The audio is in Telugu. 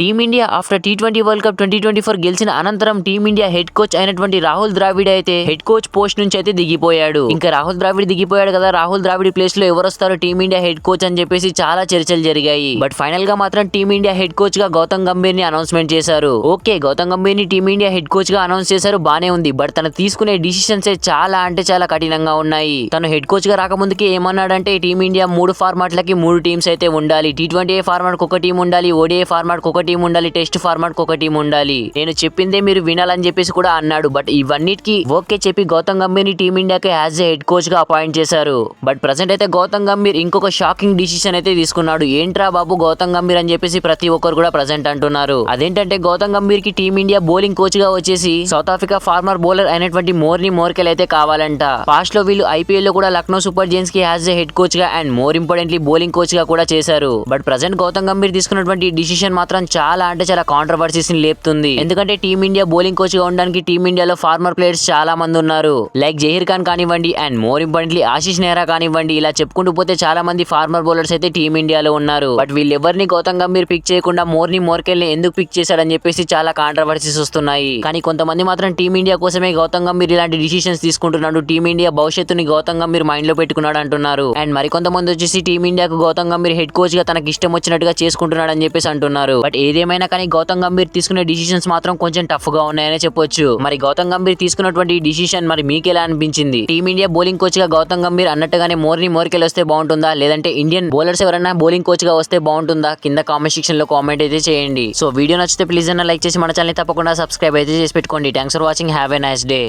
Team India after T20 world cup 2024 గెలిచిన అనంతరం టీమిండియా హెడ్ కోచ్ అయినటువంటి రాహుల్ ద్రావిడ్ అయితే హెడ్ కోచ్ పోస్ట్ నుంచి అయితే దిగిపోయాడు. ఇంకా రాహుల్ ద్రావిడ్ దిగిపోయాడు కదా, రాహుల్ ద్రావిడ్ ప్లేస్ లో ఎవరు వస్తారు టీమిండియా హెడ్ కోచ్ అని చెప్పేసి చాలా చర్చలు జరిగాయి. బట్ ఫైనల్ గా మాత్రం టీమిండియా హెడ్ కోచ్ గా గౌతమ్ గంభీర్ ని అనౌన్స్మెంట్ చేశారు. ఓకే, గౌతమ్ గంభీర్ ని టీమిండియా హెడ్ కోచ్ గా అనౌన్స్ చేశారు, బానే ఉంది. బట్ తను తీసుకునే డిసిషన్స్ చాలా అంటే చాలా కఠినంగా ఉన్నాయి. తను హెడ్ కోచ్ గా రాకముందుకి ఏమన్నాడంటే టీమిండియా 3 ఫార్మాట్లకి 3 టీమ్స్ అయితే ఉండాలి. టీ20 ఫార్మాట్ కు ఒక టీం ఉండాలి, ఓడిఐ ఫార్మాట్ కు ఒక టీం ఉండాలి, టెస్ట్ ఫార్మాట్ కు ఒక టీం ఉండాలి. నేను చెప్పిందే మీరు వినాలని చెప్పేసి కూడా అన్నాడు. బట్ ఇవన్నిటికి ఓకే చెప్పి గౌతమ్ గంభీర్ ని టీమిండియాకి యాజ్ ఏ హెడ్ కోచ్ గా అపాయింట్ చేశారు. బట్ ప్రెసెంట్ అయితే గౌతమ్ గంభీర్ ఇంకొక షాకింగ్ డిసిషన్ అయితే తీసుకున్నాడు. ఏంట్రా బాబు గౌతమ్ గంభీర్ అని చెప్పేసి ప్రతి ఒక్కరు కూడా ప్రెసెంట్ అంటున్నారు. అదేంటంటే గౌతమ్ గంభీర్ కి టీమిండియా బౌలింగ్ కోచ్ గా వచ్చేసి సౌత్ ఆఫ్రికా ఫార్మర్ బౌలర్ అయినటువంటి మోర్కెల్ అయితే కావాలంట. పాస్ట్ లో వీళ్ళు ఐపీఎల్ లో కూడా లక్నో సూపర్ జైంట్స్ కి యాజ్ ఏ హెడ్ కోచ్ గా and more importantly bowling coach గా కూడా చేశారు. బట్ ప్రెసెంట్ గౌతమ్ గంభీర్ తీసుకున్నటువంటి డిసిషన్ మాత్రం చాలా అంటే చాలా కాంట్రవర్సీస్ ని లేపుతుంది. ఎందుకంటే టీమిండియా బౌలింగ్ కోచ్ గా ఉండడానికి టీమిండియాలో ఫార్మర్ ప్లేయర్స్ చాలా మంది ఉన్నారు. లైక్ జహీర్ ఖాన్ కానివ్వండి and more importantly Ashish Nehra కానివ్వండి, ఇలా చెప్పుకుంటూ పోతే చాలా మంది ఫార్మర్ బౌలర్స్ అయితే టీమిండియాలో ఉన్నారు. బట్ వీళ్ళెవరిని గౌతమ్ గంభీర్ పిక్ చేయకుండా మోర్కెల్ ని ఎందుకు పిక్ చేశాడని చెప్పేసి చాలా కాంట్రవర్సీస్ వస్తున్నాయి. కానీ కొంతమంది మాత్రం టీమిండియా కోసమే గౌతమ్ గంభీర్ ఇలాంటి డిసిషన్స్ తీసుకుంటున్నాడు, టీమిండియా భవిష్యత్తుని గౌతమ్ గంభీర్ మైండ్ లో పెట్టుకున్నాడు అంటున్నారు. అండ్ మరికొంతమంది వచ్చేసి టీమిండియాకు గౌతమ్ గంభీర్ హెడ్ కోచ్ గా తనకి ఇష్టం వచ్చినట్టుగా చేసుకుంటున్నాడు అని చెప్పేసి అంటున్నారు. బట్ ఏదేమైనా కానీ గౌతమ్ గంభీర్ తీసుకునే డిసిషన్స్ మాత్రం కొంచెం టఫ్ గా ఉన్నాయనే చెప్పొచ్చు. మరి గౌతమ్ గంభీర్ తీసుకున్నటువంటి డిసిషన్ మరి మీకు ఎలా అనిపించింది? టీమిండియా బౌలింగ్ కోచ్ గా గౌతమ్ గంభీర్ అన్నట్టుగానే మోర్కెల్ వస్తే బాగుంటుందా, లేదంటే ఇండియన్ బౌలర్స్ ఎవరైనా బౌలింగ్ కోచ్ గా వస్తే బాగుంటుందా? కింద కామెంట్ సెక్షన్ లో కామెంట్ అయితే చేయండి. సో వీడియో నచ్చితే ప్లీజ్ అన్న లైక్ చేసి మన ఛానల్ తప్పకుండా సబ్స్క్రైబ్ అయితే చేసి పెట్టుకోండి. Thanks for watching, have a nice day.